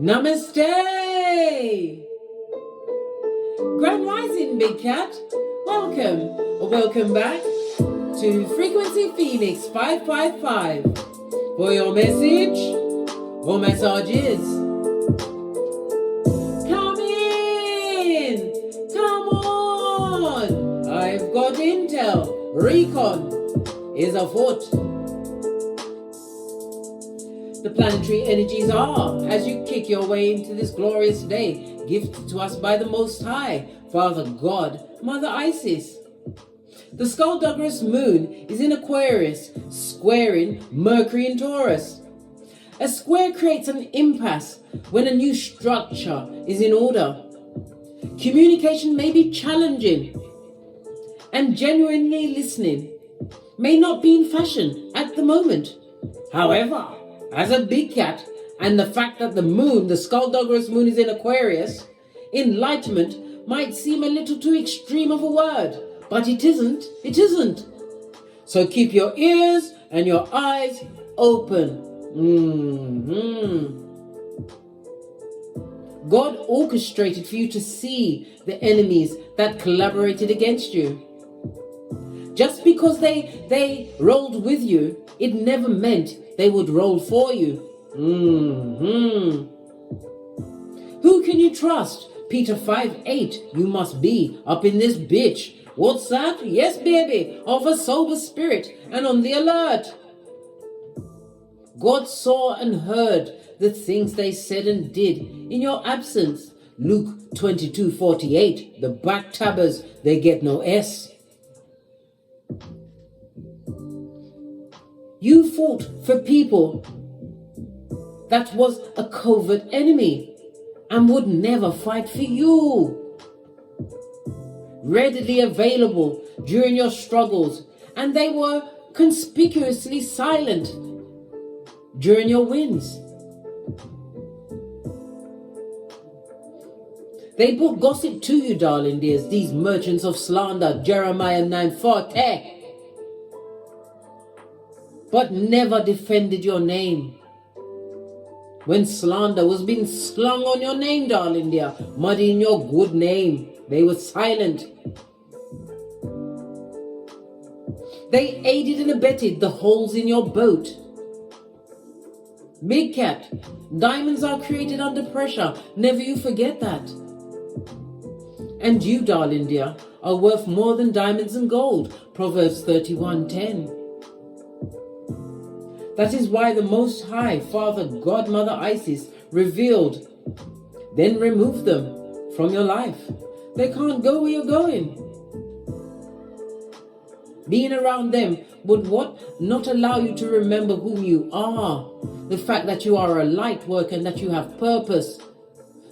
Namaste! Grand Rising, Big Cat. Welcome, or welcome back to Frequency Phoenix 555 for your message or messages. Come in! Come on! I've got intel. Recon is afoot. The planetary energies are, as you kick your way into this glorious day, gifted to us by the Most High, Father God, Mother Isis. The skullduggerous moon is in Aquarius, squaring Mercury in Taurus. A square creates an impasse when a new structure is in order. Communication may be challenging, and genuinely listening may not be in fashion at the moment. However, as a big cat, and the fact that the moon, the skullduggerous moon, is in Aquarius, enlightenment might seem a little too extreme of a word, but it isn't. It isn't. So keep your ears and your eyes open. God orchestrated for you to see the enemies that collaborated against you. Just because they rolled with you, it never meant they would roll for you. Who can you trust? Peter 5:8, you must be up in this bitch. What's that? Yes, baby, of a sober spirit and on the alert. God saw and heard the things they said and did in your absence. Luke 22:48, the backtabbers, they get no S. You fought for people that was a covert enemy and would never fight for you. Readily available during your struggles, and they were conspicuously silent during your wins. They put gossip to you, darling dears, these merchants of slander, Jeremiah 9:40. But never defended your name. When slander was being slung on your name, darling dear, muddying your good name, they were silent. They aided and abetted the holes in your boat. Big cat, diamonds are created under pressure. Never you forget that. And you, darling dear, are worth more than diamonds and gold. Proverbs 31:10. That is why the Most High, Father God, Mother Isis, revealed, then remove them from your life. They can't go where you're going. Being around them would not allow you to remember whom you are. The fact that you are a light worker and that you have purpose.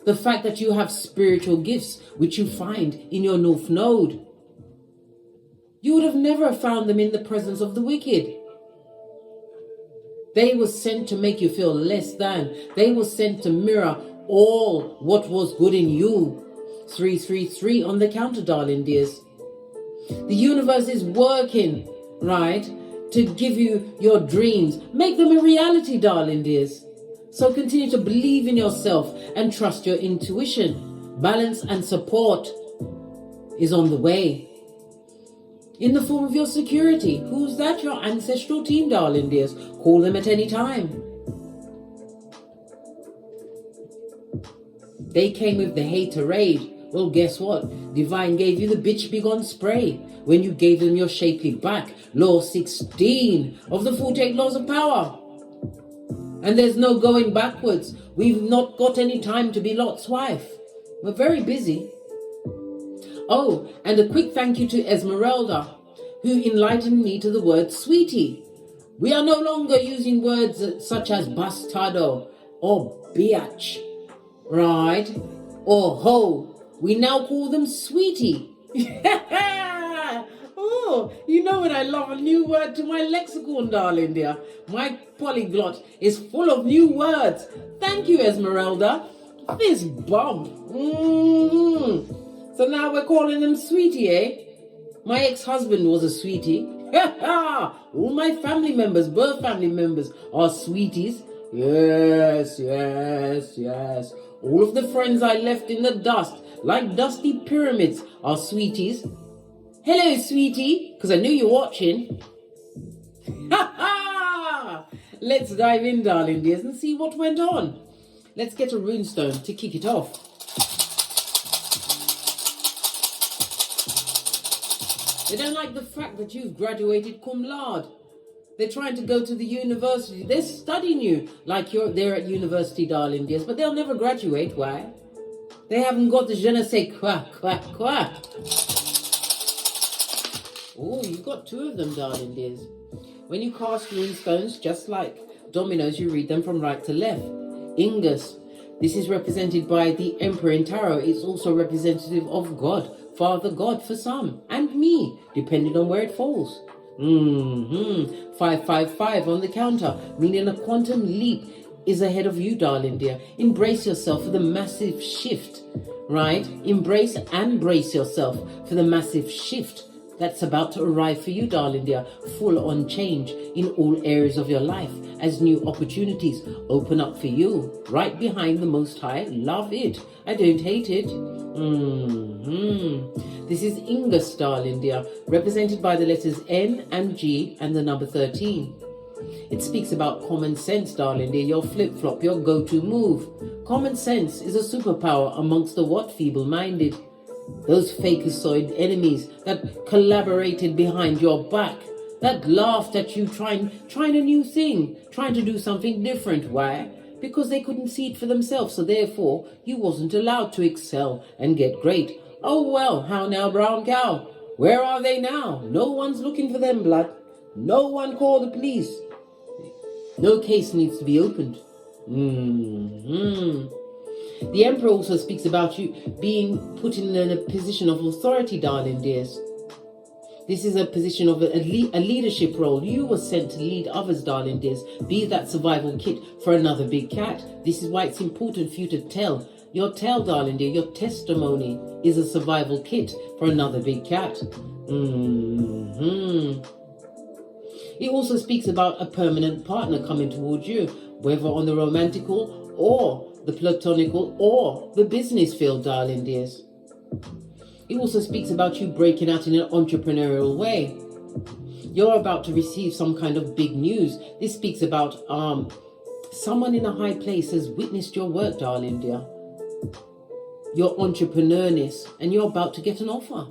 The fact that you have spiritual gifts, which you find in your North Node. You would have never found them in the presence of the wicked. They were sent to make you feel less than. They were sent to mirror all what was good in you. 333 on the counter, darling dears. The universe is working, right, to give you your dreams. Make them a reality, darling dears. So continue to believe in yourself and trust your intuition. Balance and support is on the way. In the form of your security. Who's that? Your ancestral team, darling dears. Call them at any time. They came with the haterade. Well, guess what? Divine gave you the bitch begone spray when you gave them your shapely back. Law 16 of the 48 laws of power. And there's no going backwards. We've not got any time to be Lot's wife. We're very busy. Oh, and a quick thank you to Esmeralda, who enlightened me to the word sweetie. We are no longer using words such as bastardo or biatch, right? Or ho. We now call them sweetie. Oh, you know when I love a new word to my lexicon, darling dear. My polyglot is full of new words. Thank you, Esmeralda. This bomb. So now we're calling them sweetie, eh? My ex-husband was a sweetie. All my family members, birth family members, are sweeties. Yes, yes, yes. All of the friends I left in the dust, like dusty pyramids, are sweeties. Hello, sweetie, because I knew you're watching. Ha ha! Let's dive in, darling dears, and see what went on. Let's get a runestone to kick it off. They don't like the fact that you've graduated cum laude. They're trying to go to the university. They're studying you like they're at university, darling dears, but they'll never graduate. Why? They haven't got the je ne sais quoi. Oh, you've got two of them, darling dears. When you cast runestones, just like dominoes, you read them from right to left. Ingus. This is represented by the Emperor in Tarot. It's also representative of God, Father God for some, and me, depending on where it falls. 555 on the counter, meaning a quantum leap is ahead of you, darling dear. Embrace yourself for the massive shift, right? Embrace and brace yourself for the massive shift that's about to arrive for you, darling dear. Full on change in all areas of your life as new opportunities open up for you. Right behind the Most High. Love it. I don't hate it. This is Ingus, darling dear, represented by the letters N and G and the number 13. It speaks about common sense, darling dear, your flip-flop, your go-to move. Common sense is a superpower amongst the what? Feeble-minded. Those fakissoid enemies that collaborated behind your back, that laughed at you trying a new thing, trying to do something different. Why? Because they couldn't see it for themselves, so therefore you wasn't allowed to excel and get great. Oh well, how now, brown cow? Where are they now? No one's looking for them, blood. No one called the police. No case needs to be opened. The Emperor also speaks about you being put in a position of authority, darling dears. This is a position of a leadership role. You were sent to lead others, darling dears. Be that survival kit for another big cat. This is why it's important for you to tell. Your tale, darling dear, your testimony is a survival kit for another big cat. It also speaks about a permanent partner coming towards you, whether on the romantical or the platonical or the business field, darling dears. It also speaks about you breaking out in an entrepreneurial way. You're about to receive some kind of big news. This speaks about someone in a high place has witnessed your work, darling dear. Your entrepreneurness, and you're about to get an offer.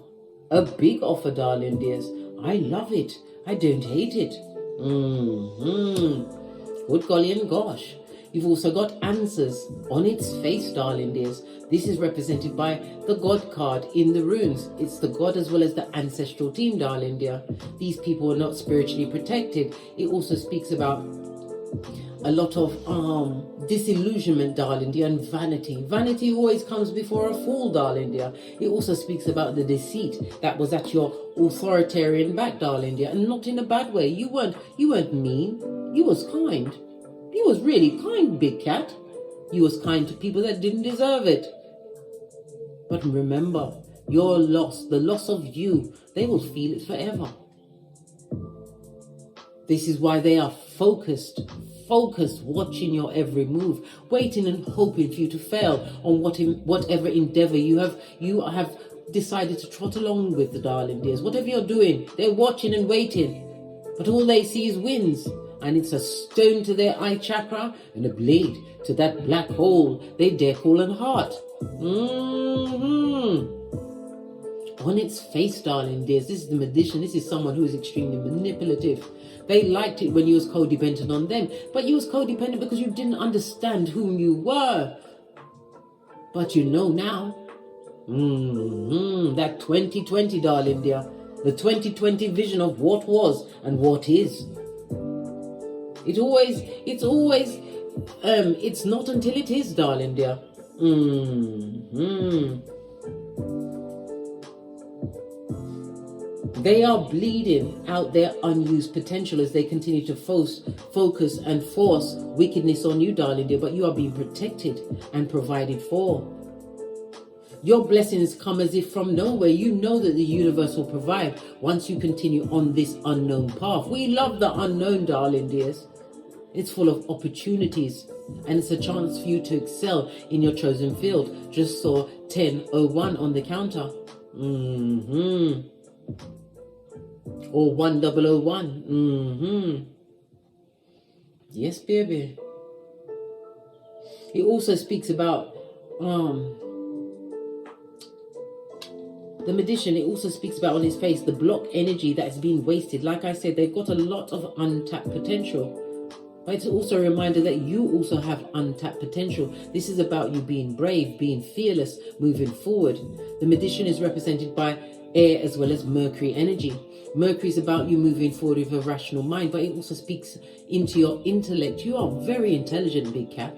A big offer, darling dears. I love it. I don't hate it. Good golly and gosh. You've also got answers on its face, darling dears. This is represented by the God card in the runes. It's the God as well as the ancestral team, darling dear. These people are not spiritually protected. It also speaks about a lot of disillusionment, darling dear, and vanity. Vanity always comes before a fall, darling dear. It also speaks about the deceit that was at your authoritarian back, darling dear, and not in a bad way. You weren't mean. You was kind. You was really kind, big cat. You was kind to people that didn't deserve it. But remember, your loss, the loss of you, they will feel it forever. This is why they are focused, watching your every move, waiting and hoping for you to fail on whatever endeavor you have decided to trot along with, the darling dears. Whatever you're doing, they're watching and waiting. But all they see is wins. And it's a stone to their eye chakra and a blade to that black hole they dare call an heart. On its face, darling dears, this is the magician. This is someone who is extremely manipulative. They liked it when you was codependent on them, but you was codependent because you didn't understand whom you were. But you know now. That 2020, darling dear, the 2020 vision of what was and what is. It's not until it is, darling dear. They are bleeding out their unused potential as they continue to focus and force wickedness on you, darling dear, but you are being protected and provided for. Your blessings come as if from nowhere. You know that the universe will provide once you continue on this unknown path. We love the unknown, darling dears. It's full of opportunities, and it's a chance for you to excel in your chosen field. Just saw 1001 on the counter. Or 1001. Yes, baby. It also speaks about the magician. It also speaks about on his face the block energy that has been wasted. Like I said, they've got a lot of untapped potential. But it's also a reminder that you also have untapped potential. This is about you being brave, being fearless, moving forward. The magician is represented by air as well as Mercury energy. Mercury is about you moving forward with a rational mind, but it also speaks into your intellect. You are very intelligent, big cat.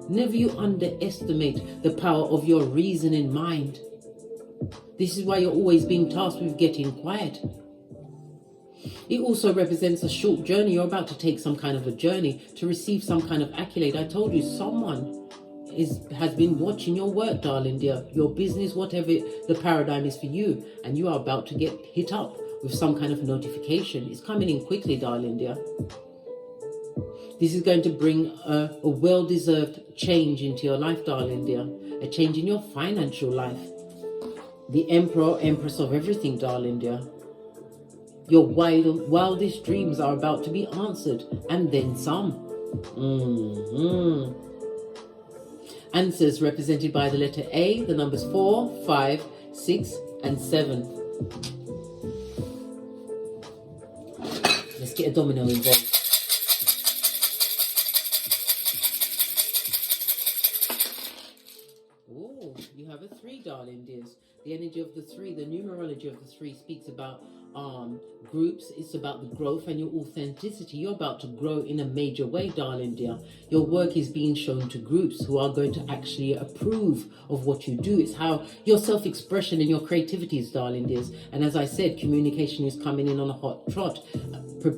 Never you underestimate the power of your reasoning mind. This is why you're always being tasked with getting quiet. It also represents a short journey. You're about to take some kind of a journey to receive some kind of accolade. I told you, someone has been watching your work, darling dear, your business, whatever the paradigm is for you, and you are about to get hit up with some kind of notification. It's coming in quickly, darling dear. This is going to bring a well-deserved change into your life, darling dear, a change in your financial life. The Emperor, Empress of everything, darling dear. Your wildest dreams are about to be answered, and then some. Answers represented by the letter A, the numbers 4, 5, 6, and 7. Let's get a domino involved. Oh, you have a 3, darling dears. The energy of the 3, the numerology of the 3 speaks about groups. It's about the growth and your authenticity. You're about to grow in a major way, darling dear. Your work is being shown to groups who are going to actually approve of what you do. It's how your self-expression and your creativity is, darling dears. And as I said, communication is coming in on a hot trot.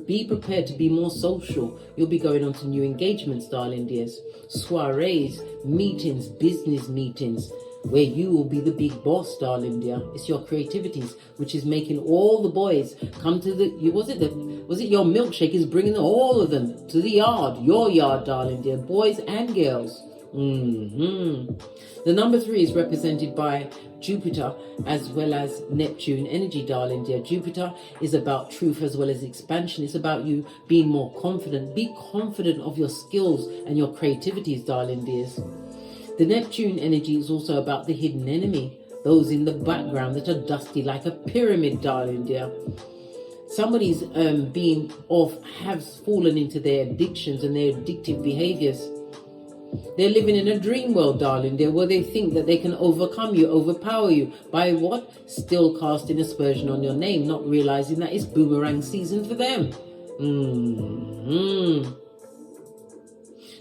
Be prepared to be more social. You'll be going on to new engagements, darling dears. Soirees, meetings, business meetings, where you will be the big boss, darling dear. It's your creativities which is making all the boys come to the, was it your milkshake is bringing all of them to the yard, your yard, darling dear, boys and girls. The number 3 is represented by Jupiter as well as Neptune energy, darling dear. Jupiter is about truth as well as expansion. It's about you being more confident. Be confident of your skills and your creativities, darling dears. The Neptune energy is also about the hidden enemy, those in the background that are dusty like a pyramid, darling dear. Somebody's has fallen into their addictions and their addictive behaviors. They're living in a dream world, darling dear, where they think that they can overcome you, overpower you. By what? Still casting aspersion on your name, not realizing that it's boomerang season for them.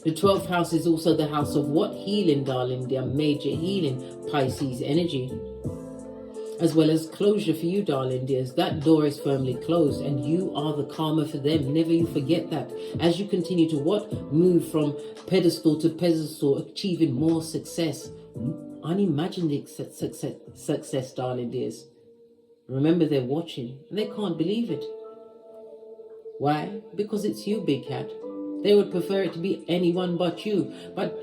The 12th house is also the house of what? Healing, darling dear, major healing, Pisces energy. As well as closure for you, darling dears. That door is firmly closed and you are the karma for them. Never you forget that. As you continue to what? Move from pedestal to pedestal, achieving more success. Unimagined success, darling dears. Remember, they're watching and they can't believe it. Why? Because it's you, big cat. They would prefer it to be anyone but you. But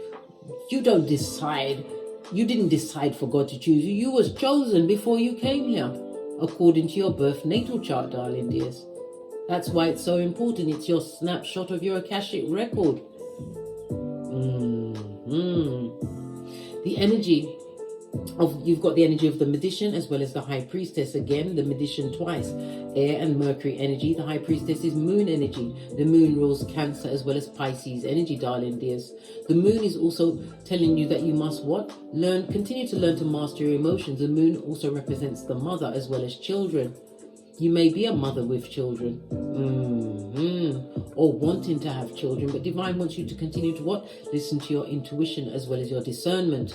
you don't decide. You didn't decide for God to choose you. You was chosen before you came here, according to your birth natal chart, darling dears. That's why it's so important. It's your snapshot of your Akashic record. The energy of, you've got the energy of the magician as well as the high priestess. Again, the magician twice, air and Mercury energy. The high priestess is moon energy. The moon rules Cancer as well as Pisces energy, darling dears. The moon is also telling you that you must what? Continue to learn to master your emotions. The moon also represents the mother as well as children. You may be a mother with children, or wanting to have children, but divine wants you to continue to what? Listen to your intuition as well as your discernment.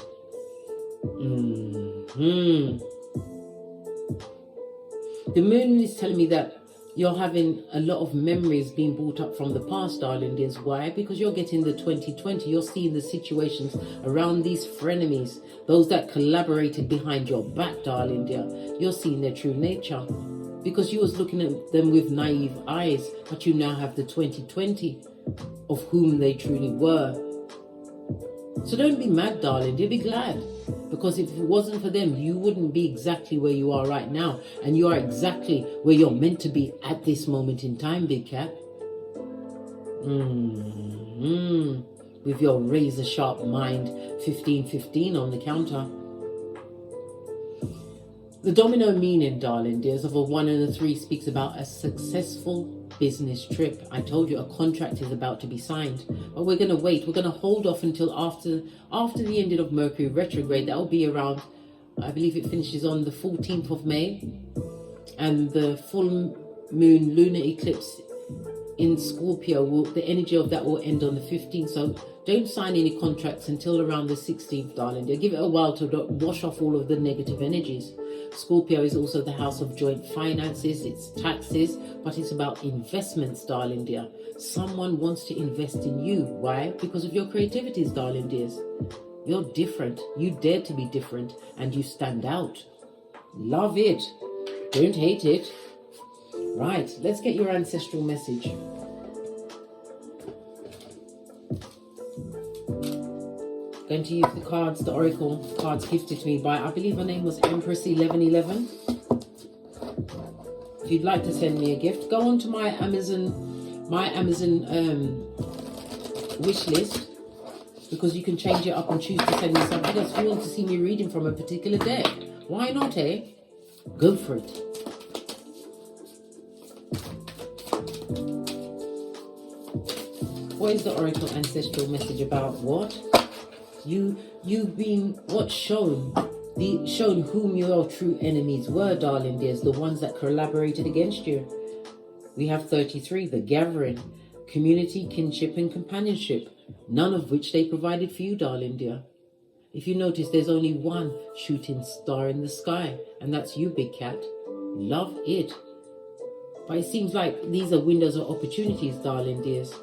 The moon is telling me that you're having a lot of memories being brought up from the past, darling dears. Why? Because you're getting the 2020. You're seeing the situations around these frenemies, those that collaborated behind your back, darling dear. You're seeing their true nature because you was looking at them with naive eyes, but you now have the 2020. of whom they truly were. So don't be mad, darling, you'll be glad. Because if it wasn't for them, you wouldn't be exactly where you are right now. And you are exactly where you're meant to be at this moment in time, big cat. With your razor sharp mind, 1515 on the counter. The domino meaning, darling dears, of a 1 and a 3 speaks about a successful business trip. I told you a contract is about to be signed, but we're going to wait. We're going to hold off until after the ending of Mercury retrograde. That will be around, I believe it finishes on the 14th of May, and the full moon lunar eclipse in Scorpio, the energy of that will end on the 15th. So don't sign any contracts until around the 16th, darling dear. Give it a while to wash off all of the negative energies. Scorpio is also the house of joint finances, it's taxes, but it's about investments, darling dear. Someone wants to invest in you. Why? Because of your creativities, darling dears. You're different. You dare to be different, and you stand out. Love it. Don't hate it. Right, let's get your ancestral message. Going to use the cards, the oracle cards gifted to me by, I believe her name was Empress 1111. If you'd like to send me a gift, go on to my Amazon wish list, because you can change it up and choose to send me something else. If you want to see me reading from a particular deck, why not, eh? Go for it. What is the oracle ancestral message about? What? You've been shown whom your true enemies were, darling dears, the ones that collaborated against you. We have 33, the gathering, community, kinship and companionship, none of which they provided for you, darling dear. If you notice, there's only one shooting star in the sky, and that's you, big cat. Love it. But it seems like these are windows of opportunities, darling dears.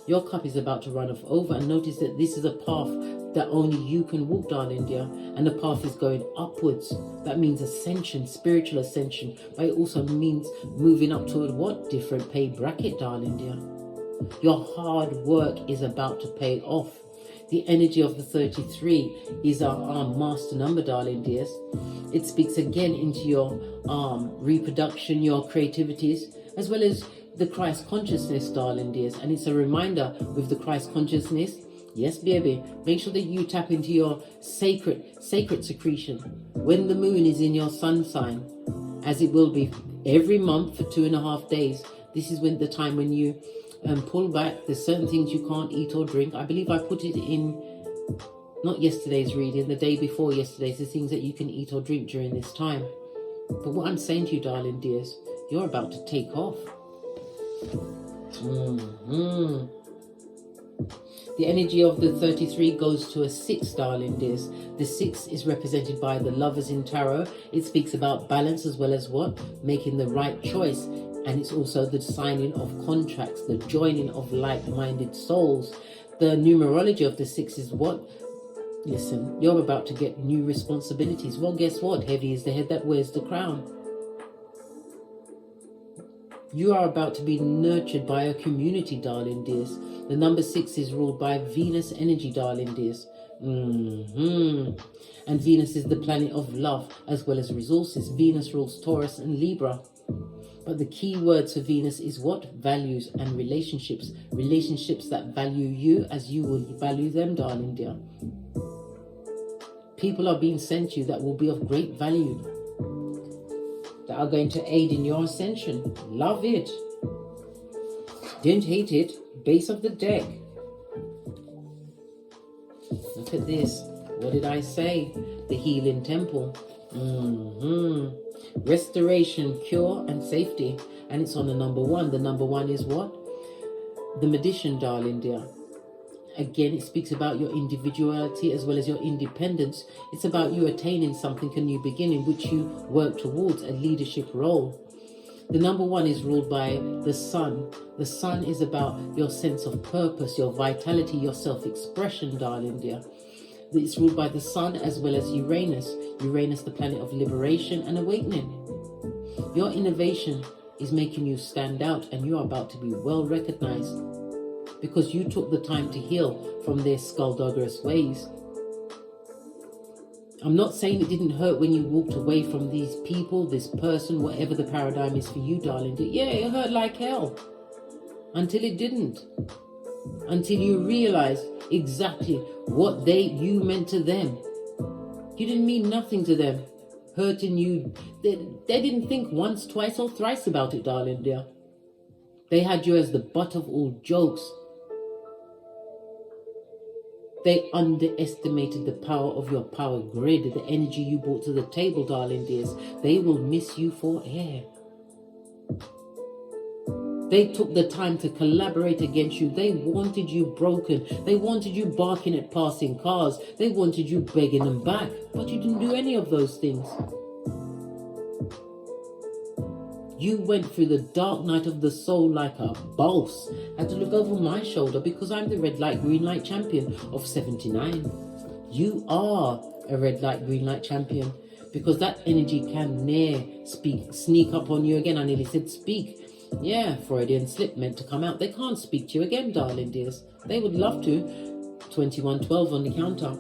Your cup is about to run off over, and notice that this is a path that only you can walk, darling dear, and the path is going upwards. That means ascension, spiritual ascension, but it also means moving up toward what? Different pay bracket, darling dear. Your hard work is about to pay off. The energy of the 33 is our master number, darling dears. It speaks again into your reproduction, your creativities, as well as the Christ consciousness, darling dears. And it's a reminder with the Christ consciousness, yes, baby, make sure that you tap into your sacred secretion when the moon is in your sun sign, as it will be every month for 2.5 days. This is when the time when you pull back. There's certain things you can't eat or drink. I believe I put it in, not yesterday's reading, the day before yesterday's, the things that you can eat or drink during this time. But what I'm saying to you, darling dears, you're about to take off. The energy of the 33 goes to a 6, darling dears. The 6 is represented by the Lovers in Tarot. It speaks about balance as well as what? Making the right choice. And it's also the signing of contracts, the joining of like-minded souls. The numerology of the 6 is what? Listen, you're about to get new responsibilities. Well, guess what? Heavy is the head that wears the crown. You are about to be nurtured by a community, darling dears. The number 6 is ruled by Venus energy, darling dears. And Venus is the planet of love as well as resources. Venus rules Taurus and Libra. But the key words for Venus is what? Values and relationships. Relationships that value you as you will value them, darling dear. People are being sent you that will be of great value, that are going to aid in your ascension. Love it. Don't hate it. Base of the deck. Look at this. What did I say? The healing temple. Restoration, cure and safety. And it's on the number 1. The number 1 is what? The magician, darling dear. Again, it speaks about your individuality as well as your independence. It's about you attaining something, a new beginning, which you work towards, a leadership role. The number 1 is ruled by the sun. The sun is about your sense of purpose, your vitality, your self-expression, darling dear. It's ruled by the sun as well as Uranus. Uranus, the planet of liberation and awakening. Your innovation is making you stand out, and you are about to be well recognized. because you took the time to heal from their skullduggerous ways. I'm not saying it didn't hurt when you walked away from these people, this person, whatever the paradigm is for you, darling. Yeah, it hurt like hell. Until it didn't. Until you realized exactly what you meant to them. You didn't mean nothing to them. Hurting you. They didn't think once, twice, or thrice about it, darling dear. They had you as the butt of all jokes. They underestimated the power of your power grid, the energy you brought to the table, darling dears. They will miss you for air. They took the time to collaborate against you. They wanted you broken. They wanted you barking at passing cars. They wanted you begging them back. But you didn't do any of those things. You went through the dark night of the soul like a boss. I had to look over my shoulder because I'm the red light, green light champion of 79. You are a red light, green light champion because that energy can ne'er sneak up on you again. I nearly said speak. Yeah, Freudian slip meant to come out. They can't speak to you again, darling dears. They would love to. 2112 on the counter.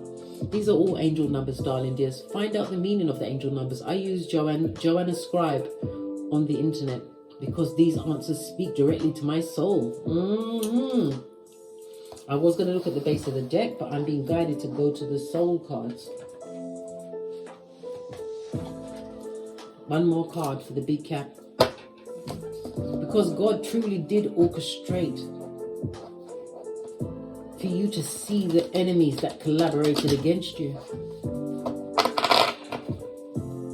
These are all angel numbers, darling dears. Find out the meaning of the angel numbers. I use Joanna Scribe on the internet because these answers speak directly to my soul. I was going to look at the base of the deck, but I'm being guided to go to the soul cards. One more card for the big cat. Because God truly did orchestrate for you to see the enemies that collaborated against you.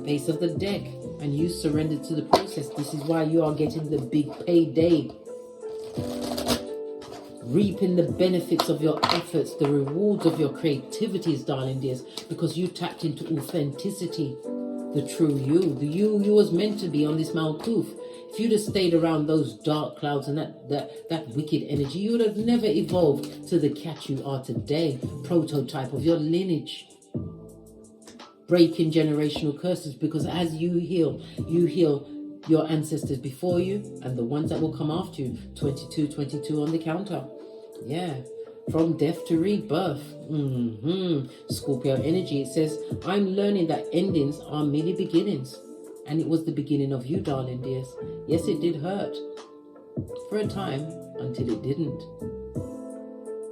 Base of the deck. And you surrendered to the process. This is why you are getting the big payday. Reaping the benefits of your efforts, the rewards of your creativities, darling dears, because you tapped into authenticity, the true you, the you was meant to be on this Malkuth. If you'd have stayed around those dark clouds and that wicked energy, you would have never evolved to the cat you are today, prototype of your lineage. Breaking generational curses, because as you heal your ancestors before you and the ones that will come after you. 22 on the counter. Yeah, from death to rebirth. Scorpio energy. It says, I'm learning that endings are merely beginnings, and it was the beginning of you, darling dears. Yes, it did hurt for a time until it didn't.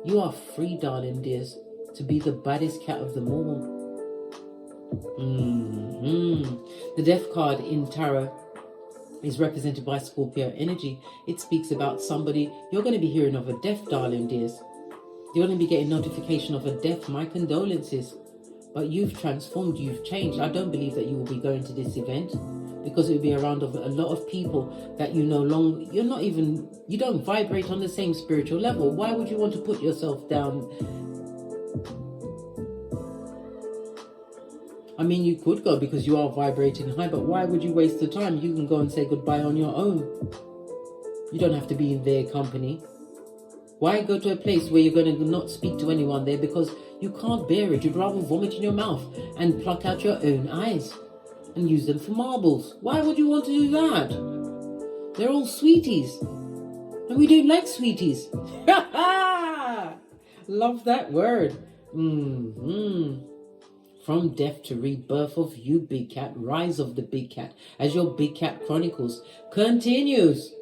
You are free, darling dears, to be the baddest cat of them all. The death card in tarot is represented by Scorpio energy. It speaks about somebody. You're going to be hearing of a death, darling dears. You're going to be getting notification of a death. My condolences. But you've transformed, you've changed. I don't believe that you will be going to this event because it will be around of a lot of people that you no longer, you don't vibrate on the same spiritual level. Why would you want to put yourself down? I mean, you could go because you are vibrating high, but why would you waste the time? You can go and say goodbye on your own. You don't have to be in their company. Why go to a place where you're going to not speak to anyone there because you can't bear it? You'd rather vomit in your mouth and pluck out your own eyes and use them for marbles. Why would you want to do that? They're all sweeties. And we don't like sweeties. Love that word. From death to rebirth of you, big cat. Rise of the big cat. As your big cat chronicles continues.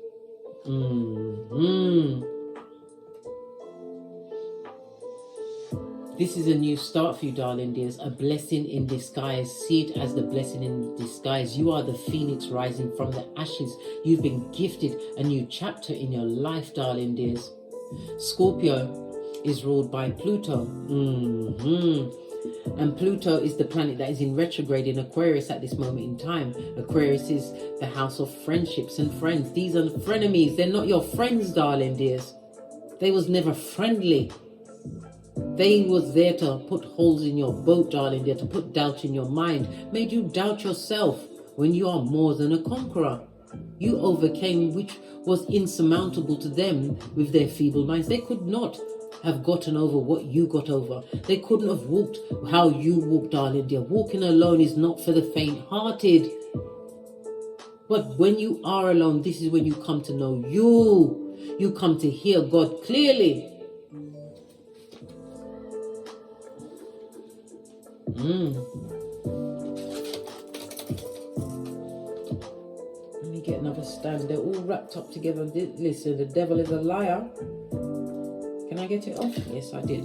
This is a new start for you, darling dears. A blessing in disguise. See it as the blessing in disguise. You are the phoenix rising from the ashes. You've been gifted a new chapter in your life, darling dears. Scorpio is ruled by Pluto. And Pluto is the planet that is in retrograde in Aquarius at this moment in time. Aquarius is the house of friendships and friends. These are frenemies. They're not your friends, darling dears. They was never friendly. They was there to put holes in your boat, darling dear, to put doubt in your mind. Made you doubt yourself when you are more than a conqueror. You overcame which was insurmountable to them with their feeble minds. They could not have gotten over what you got over. They couldn't have walked how you walked, darling dear. Walking alone is not for the faint-hearted. But when you are alone, this is when you come to know you. You come to hear God clearly. Let me get another stand. They're all wrapped up together. Listen, the devil is a liar. Can I get it off? Yes, I did.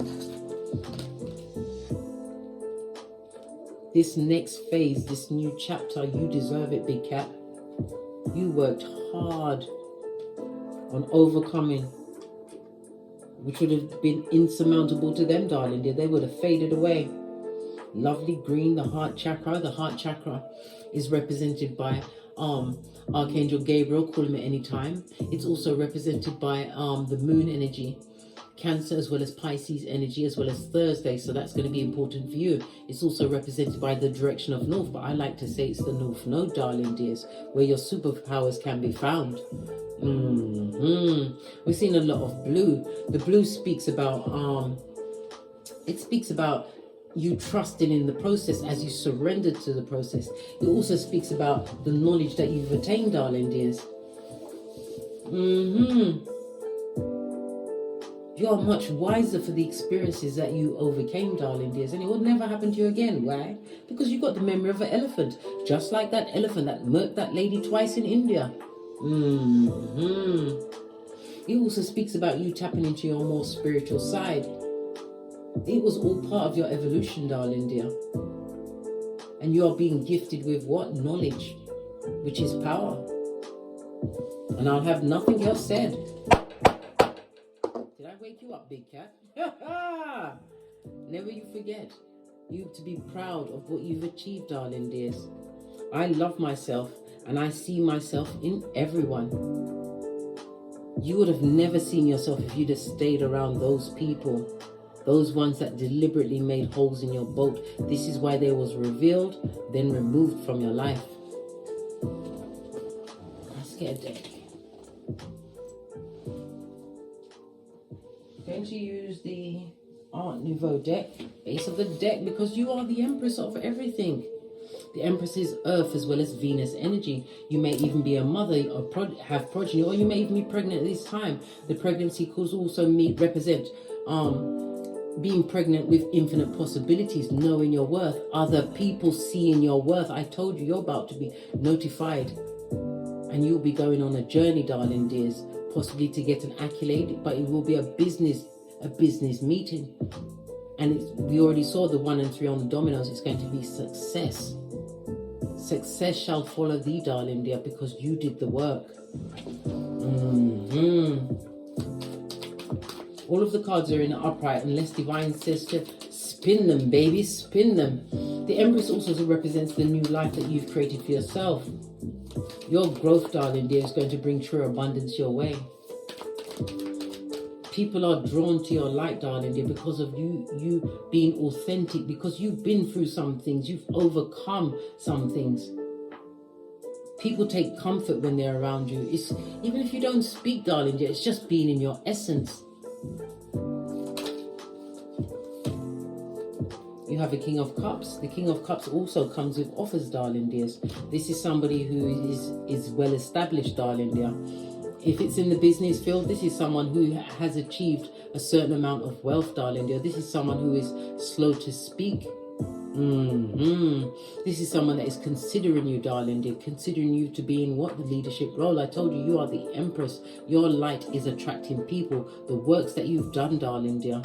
This next phase, this new chapter, you deserve it, big cat. You worked hard on overcoming, which would have been insurmountable to them, darling dear. They would have faded away. Lovely green, the heart chakra. The heart chakra is represented by Archangel Gabriel, call him at any time. It's also represented by the moon energy, Cancer, as well as Pisces energy, as well as Thursday. So that's going to be important for you. It's also represented by the direction of north, but I like to say it's the north node, darling dears, where your superpowers can be found. We're seeing a lot of blue. The blue speaks about you trusting in the process as you surrender to the process. It also speaks about the knowledge that you've attained, darling dears. You are much wiser for the experiences that you overcame, darling dears, and it will never happen to you again. Why? Because you got the memory of an elephant, just like that elephant that murked that lady twice in India. It also speaks about you tapping into your more spiritual side. It was all part of your evolution, darling dear. And you are being gifted with what? Knowledge, which is power. And I'll have nothing else said. Did I wake you up, big cat? Never you forget. You to be proud of what you've achieved, darling dears. I love myself and I see myself in everyone. You would have never seen yourself if you'd have stayed around those people. Those ones that deliberately made holes in your boat. This is why they was revealed, then removed from your life. Let's get a deck. I'm going to use the Art Nouveau deck, base of the deck, because you are the Empress of everything. The Empress is Earth as well as Venus energy. You may even be a mother or have progeny, or you may even be pregnant at this time. The pregnancy could also represent being pregnant with infinite possibilities, knowing your worth, other people seeing your worth. I told you, you're about to be notified and you'll be going on a journey, darling dears, possibly to get an accolade, but it will be a business meeting. And we already saw the 1 and 3 on the dominoes. It's going to be success. Success shall follow thee, darling dear, because you did the work. All of the cards are in upright unless Divine says to spin them, baby, spin them. The Empress also represents the new life that you've created for yourself. Your growth, darling dear, is going to bring true abundance your way. People are drawn to your light, darling dear, because of you being authentic, because you've been through some things, you've overcome some things. People take comfort when they're around you. It's even if you don't speak, darling dear, it's just being in your essence. You have a King of Cups. The King of Cups also comes with offers, darling dears. This is somebody who is well established, darling dear. If it's in the business field, this is someone who has achieved a certain amount of wealth, darling dear. This is someone who is slow to speak. This is someone that is considering you, darling dear, considering you to be in what? The leadership role. I told you, you are the Empress. Your light is attracting people. The works that you've done, darling dear.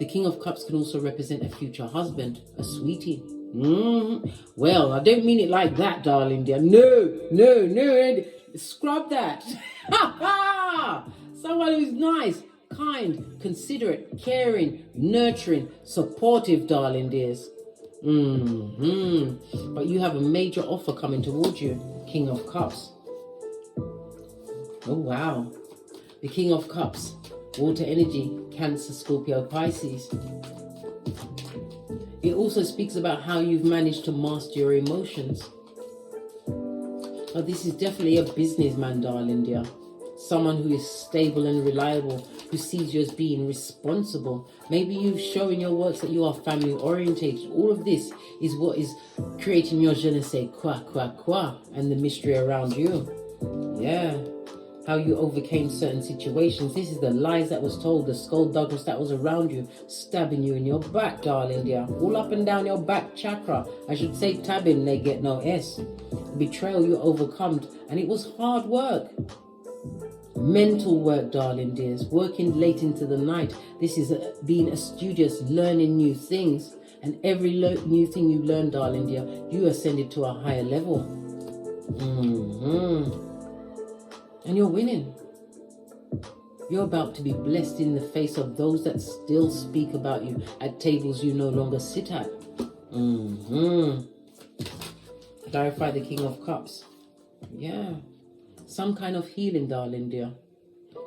The King of Cups can also represent a future husband, a sweetie. Well, I don't mean it like that, darling dear. No. Scrub that. Someone who's nice, kind, considerate, caring, nurturing, supportive, darling dears. But you have a major offer coming towards you, King of Cups. Oh wow. The King of Cups, water energy, Cancer, Scorpio, Pisces. It also speaks about how you've managed to master your emotions. Now, this is definitely a businessman, darling dear. Someone who is stable and reliable, who sees you as being responsible. Maybe you've shown in your works that you are family orientated. All of this is what is creating your je ne sais quoi, and the mystery around you. Yeah. how you overcame certain situations. This is the lies that was told, the skullduggeress that was around you, stabbing you in your back, darling dear. All up and down your back chakra. I should say tabbing, they get no S. Betrayal you overcome, and it was hard work. Mental work, darling dears. Working late into the night. This is being a studious, learning new things. And every new thing you learn, darling dear, you ascended to a higher level. And you're winning. You're about to be blessed in the face of those that still speak about you at tables you no longer sit at. Clarify the King of Cups. Yeah. Some kind of healing, darling dear.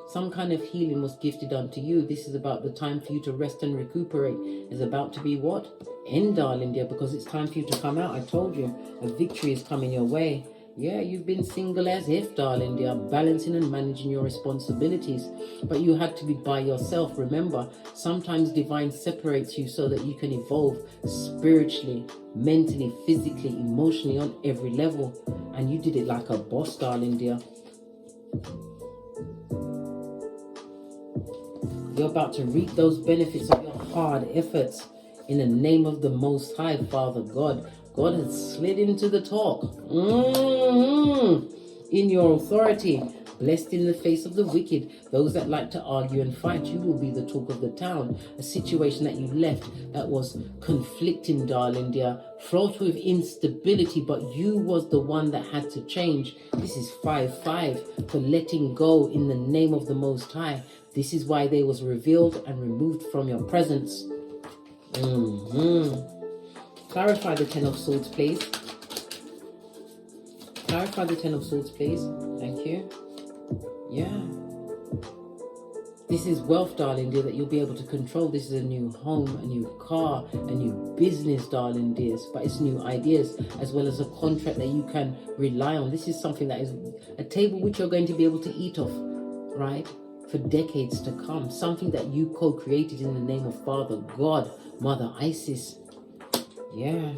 Some kind of healing was gifted unto you. This is about the time for you to rest and recuperate. It's about to be what? End, darling dear, because it's time for you to come out. I told you, a victory is coming your way. Yeah, you've been single as if, darling dear, balancing and managing your responsibilities. But you had to be by yourself. Remember, sometimes divine separates you so that you can evolve spiritually, mentally, physically, emotionally, on every level. And you did it like a boss, darling dear. You're about to reap those benefits of your hard efforts in the name of the Most High, Father God. God has slid into the talk. In your authority. Blessed in the face of the wicked. Those that like to argue and fight, you will be the talk of the town. A situation that you left that was conflicting, darling dear. Fraught with instability, but you was the one that had to change. This is 5-5 for letting go in the name of the Most High. This is why they was revealed and removed from your presence. Clarify the Ten of Swords, please. Clarify the Ten of Swords, please. Thank you. Yeah. This is wealth, darling dear, that you'll be able to control. This is a new home, a new car, a new business, darling dears. But it's new ideas, as well as a contract that you can rely on. This is something that is a table which you're going to be able to eat off, right? For decades to come. Something that you co-created in the name of Father God, Mother Isis. Yeah.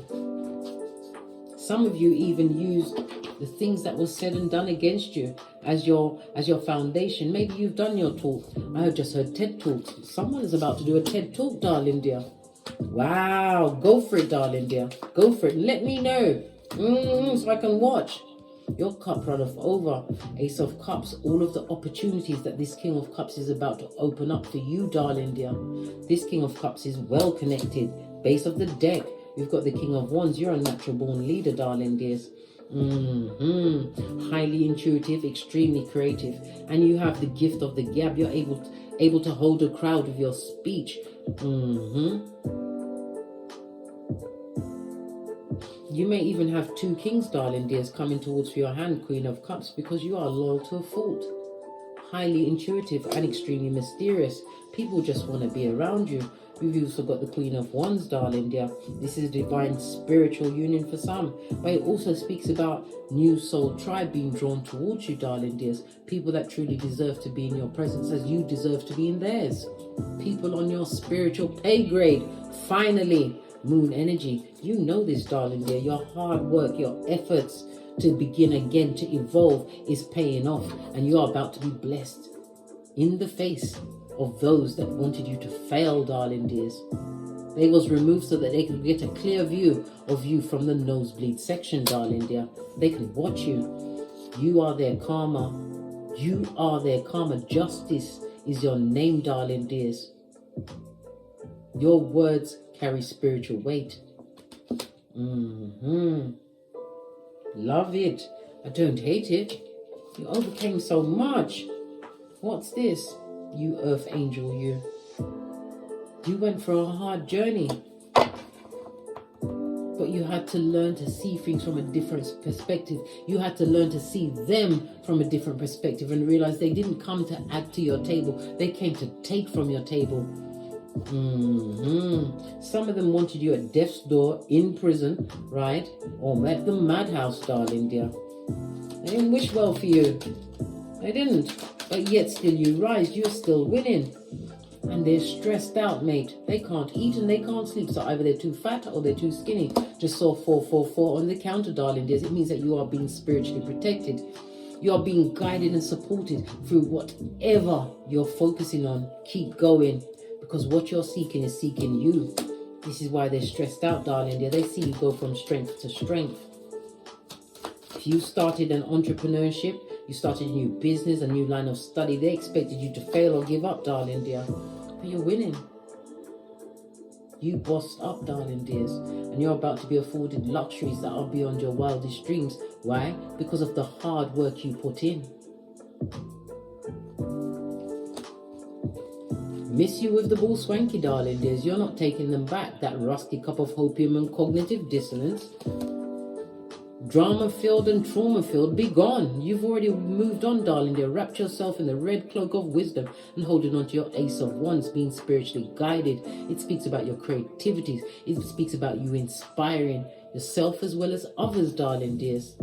Some of you even used the things that was said and done against you as your foundation. Maybe you've done your talk. I have just heard TED Talks. Someone is about to do a TED Talk, darling dear. Wow. Go for it, darling dear. Go for it. Let me know. So I can watch. Your cup runneth over. Ace of Cups. All of the opportunities that this King of Cups is about to open up for you, darling dear. This King of Cups is well connected. Base of the deck. You've got the King of Wands. You're a natural born leader, darling dears. Highly intuitive, extremely creative. And you have the gift of the gab. You're able to hold a crowd with your speech. You may even have two kings, darling dears, coming towards your hand, Queen of Cups, because you are loyal to a fault. Highly intuitive and extremely mysterious. People just want to be around you. We've also got the Queen of Wands, darling dear. This is divine spiritual union for some. But it also speaks about new soul tribe being drawn towards you, darling dears. People that truly deserve to be in your presence as you deserve to be in theirs. People on your spiritual pay grade. Finally, moon energy. You know this, darling dear. Your hard work, your efforts to begin again, to evolve is paying off. And you are about to be blessed in the face of those that wanted you to fail, darling dears. They was removed so that they could get a clear view of you from the nosebleed section, darling dear. They could watch you. You are their karma. You are their karma. Justice is your name, darling dears. Your words carry spiritual weight. Love it. I don't hate it. You overcame so much. What's this? You earth angel, you. You went for a hard journey. But you had to learn to see things from a different perspective. You had to learn to see them from a different perspective and realize they didn't come to add to your table. They came to take from your table. Some of them wanted you at death's door, in prison, right? Or at the madhouse, darling dear. They didn't wish well for you. They didn't. But yet still you rise. You're still winning. And they're stressed out, mate. They can't eat and they can't sleep. So either they're too fat or they're too skinny. Just saw 444 on the counter, darling dears. It means that you are being spiritually protected. You are being guided and supported through whatever you're focusing on. Keep going, because what you're seeking is seeking you. This is why they're stressed out, darling dear. They see you go from strength to strength. If you started an entrepreneurship, you started a new business, a new line of study, they expected you to fail or give up, darling dear. But you're winning. You bossed up, darling dears, and you're about to be afforded luxuries that are beyond your wildest dreams. Why? Because of the hard work you put in. Miss you with the ball swanky, darling dears. You're not taking them back. That rusty cup of hopium and cognitive dissonance. Drama-filled and trauma-filled, be gone. You've already moved on, darling dear. Wrap yourself in the red cloak of wisdom and holding on to your ace of wands, being spiritually guided. It speaks about your creativity. It speaks about you inspiring yourself as well as others, darling dears.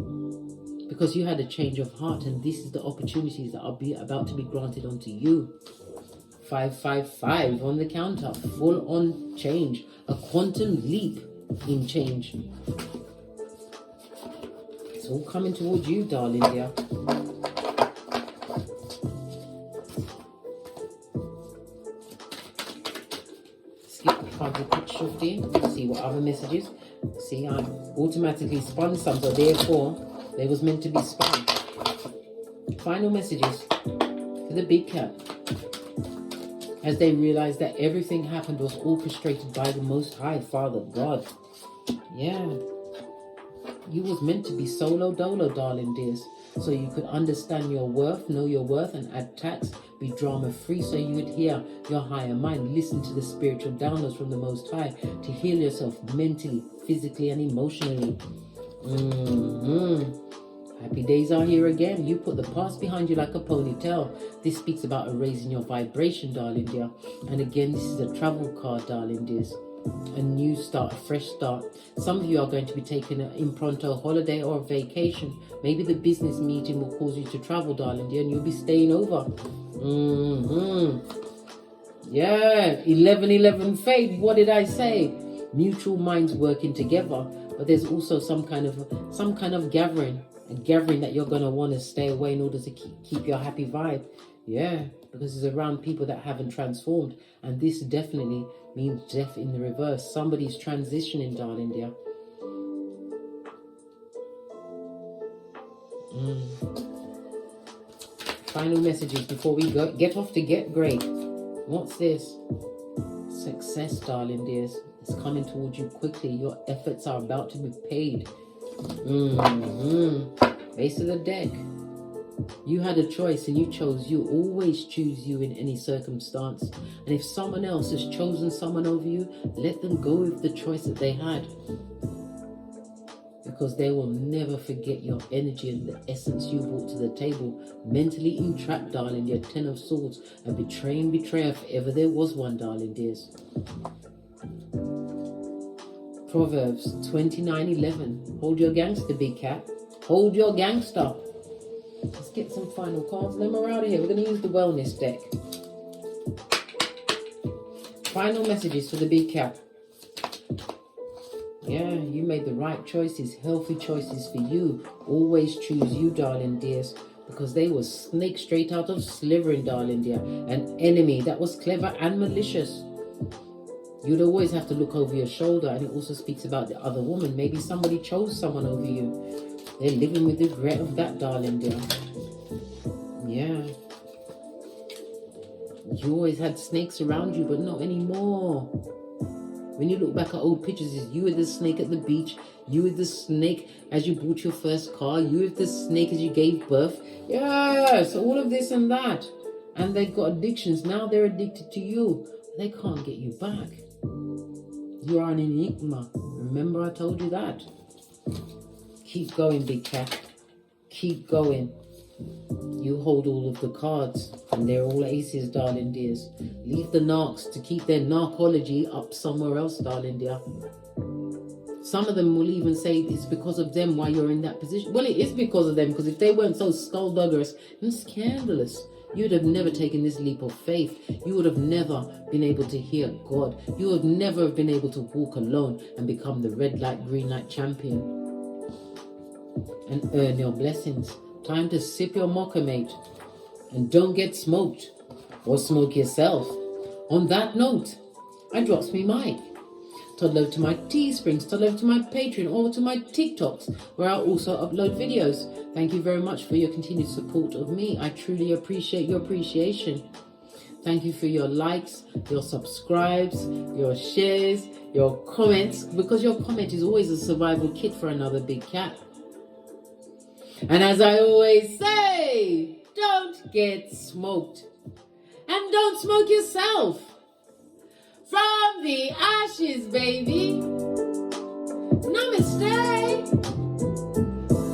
Because you had a change of heart, and this is the opportunities that are about to be granted unto you. 555 on the counter. Full-on change. A quantum leap in change. All coming towards you, darling dear. Skip the cards of pitch shifting. See what other messages. See, I automatically spun some, so therefore they was meant to be spun. Final messages for the big cat. As they realized that everything happened was orchestrated by the Most High, Father God. Yeah. You was meant to be solo dolo, darling dears, so you could understand your worth, know your worth, and add tax, be drama free, so you would hear your higher mind, listen to the spiritual downloads from the Most High to heal yourself mentally, physically, and emotionally. Happy days are here again. You put the past behind you like a ponytail. This speaks about raising your vibration, darling dear. And again, this is a travel card, darling dears. A new start, a fresh start. Some of you are going to be taking an impromptu holiday or a vacation. Maybe the business meeting will cause you to travel, darling dear, and you'll be staying over. Yeah, 11-11 fade. What did I say? Mutual minds working together. But there's also some kind of gathering, a gathering that you're going to want to stay away in order to keep your happy vibe. Yeah, because it's around people that haven't transformed, and this definitely means death in the reverse. Somebody's transitioning, darling dear. Final messages before we get off to get great. What's this? Success, darling dears. It's coming towards you quickly. Your efforts are about to be paid. Base of the deck. You had a choice and you chose you. Always choose you in any circumstance. And if someone else has chosen someone over you, let them go with the choice that they had. Because they will never forget your energy and the essence you brought to the table. Mentally entrapped, darling dear. 10 of Swords. A betraying betrayer if ever there was one, darling dears. Proverbs 29:11. Hold your gangster, big cat. Hold your gangster. Let's get some final cards, then we're out of here. We're going to use the wellness deck. Final messages for the big cat. Yeah, you made the right choices, healthy choices for you. Always choose you, darling dears, because they were snakes straight out of Slytherin, darling dear. An enemy that was clever and malicious. You'd always have to look over your shoulder, and it also speaks about the other woman. Maybe somebody chose someone over you. They're living with the regret of that, darling dear. Yeah. You always had snakes around you, but not anymore. When you look back at old pictures, it's you with the snake at the beach, you with the snake as you bought your first car, you with the snake as you gave birth. Yeah, so all of this and that. And they've got addictions. Now they're addicted to you. They can't get you back. You are an enigma. Remember I told you that. Keep going, big cat. Keep going. You hold all of the cards, and they're all aces, darling dears. Leave the narcs to keep their narcology up somewhere else, darling dear. Some of them will even say it's because of them why you're in that position. Well, it is because of them, because if they weren't so skullduggerous and scandalous, you'd have never taken this leap of faith. You would have never been able to hear God. You would never have been able to walk alone and become the red light, green light champion and earn your blessings. Time to sip your mocha, mate. And don't get smoked. Or smoke yourself. On that note, I drops me mic. Toddle over to my Teesprings, toddle over to my Patreon, or to my TikToks, where I also upload videos. Thank you very much for your continued support of me. I truly appreciate your appreciation. Thank you for your likes, your subscribes, your shares, your comments, because your comment is always a survival kit for another big cat. And as I always say, don't get smoked. And don't smoke yourself. From the ashes, baby. Namaste.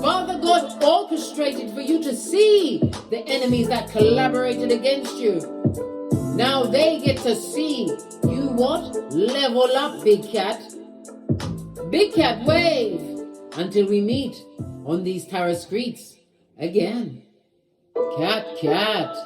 Father God orchestrated for you to see the enemies that collaborated against you. Now they get to see you what? Level up, big cat. Big cat wave. Until we meet on these tarot streets again. Cat, cat.